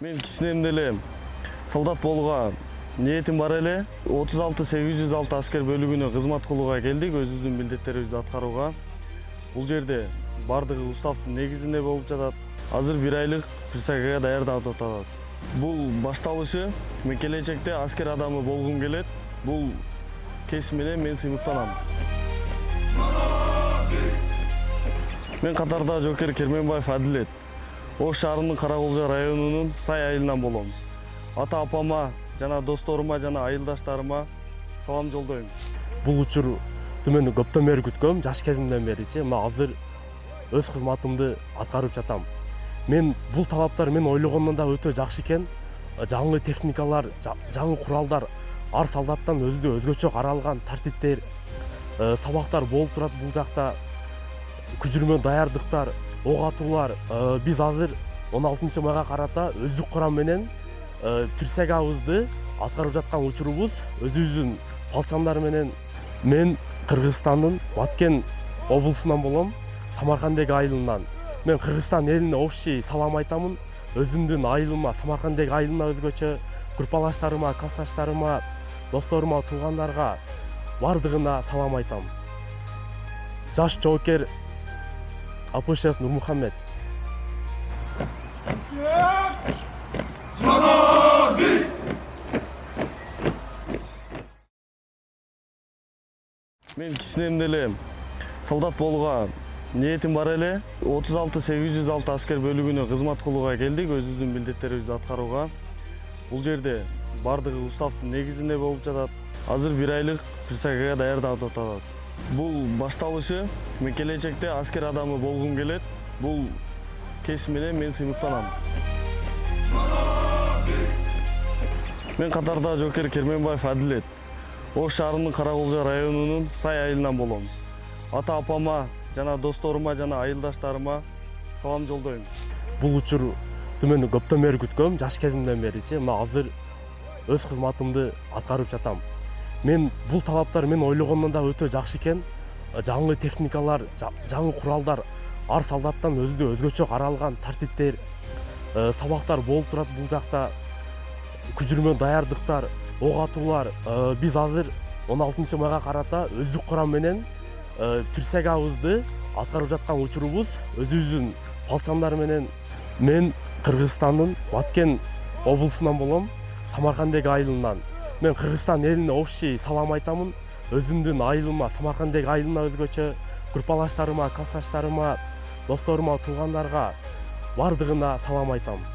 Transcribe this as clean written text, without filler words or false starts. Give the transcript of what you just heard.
Мен кичинемде эле солдат болууга ниетим бар эле. 36-806 аскер бөлүгүнө кызмат кылууга келдик, өзүбүздүн милдеттерибизди аткарууга. Бул жерде бардыгы уставдын негизинде болуп жатат. Азыр 1 айлык присягага даярданып атабыз. Бул башталышы. Мен келечекте аскер адамы болгум келет. Бул кесип менен мен сыймыктанам. Мен катарда жоокер Керменбаев Адилет. Ош шаарынын Караколжо районунун Сай айылынан болом. Ата апама жана досторума жана айылдаштарыма салам жолдойм. Бул учурду мен көптөн бери күткөм, жаш кезимден беричи. Мен азыр өз кызматымды аткарып жатам. Мен бул талаптар мен ойлогондон да өтө жакшы экен. Жаңы техникалар, жаңы куралдар, ар солдаттан өзгөчө каралган тартиптер, сабактар болуп турат бул жакта. Күчүрмө даярдыктар, ок атуулар. Биз азыр 16 майга карата өздүк курам менен присягабызды аткарып жаткан учурубуз. Өзүбүздүн балчандар менен. Мен Кыргызстандын Баткен облусунан болом, Самаркандек айылынан. Мен Кыргызстан элине общий салам айтамын. Өзүмдүн айылыма, Самаркандек айылына өзгөчө, группалаштарыма, классташтарыма, досторума, туугандарга бардыгына салам айтам. Жаш жоокер Апышев Нурмухаммед. Мен кичинемде эле солдат болууга ниетим бар эле. 36-806 аскер бөлүгүнө кызмат кылууга келдик, өзүбүздүн милдеттерибизди аткарууга. Бул жерде бардыгы уставдын негизинде болуп жатат. Азыр 1 айлык присягага даярданып атабыз. Бул башталышы. Мен келечекте аскер адамы болгум келет. Бул кесип менен мен сыймыктанам. Мен катарда жоокер Керменбаев Адилет. Ош шаарынын Караколжо районунун Сай айылынан болом. Ата апама жана досторума жана айылдаштарыма салам жолдойм. Бул учурду мен көптөн бери күткөм, жаш кезимден беричи. Мен азыр өз кызматымды аткарып жатам. Мен бул талаптар мен ойлогондон да өтө жакшы экен. Жаңы техникалар, жаңы куралдар, ар солдаттан өзгөчө каралган тартиптер, сабактар болуп турат бул жакта. Күчүрмө даярдыктар, ок атуулар. Биз азыр 16 майга карата өздүк курам менен присягабызды аткарып жаткан учурубуз. Өзүбүздүн балчандар менен. Мен Кыргызстандын Баткен облусунан болом, Самаркандек айылынан. Мен Кыргызстан элине общий салам айтамын. Өзүмдүн айылыма, Самаркандек айылына өзгөчө, группалаштарыма, классташтарыма, досторума, туугандарга бардыгына салам айтам.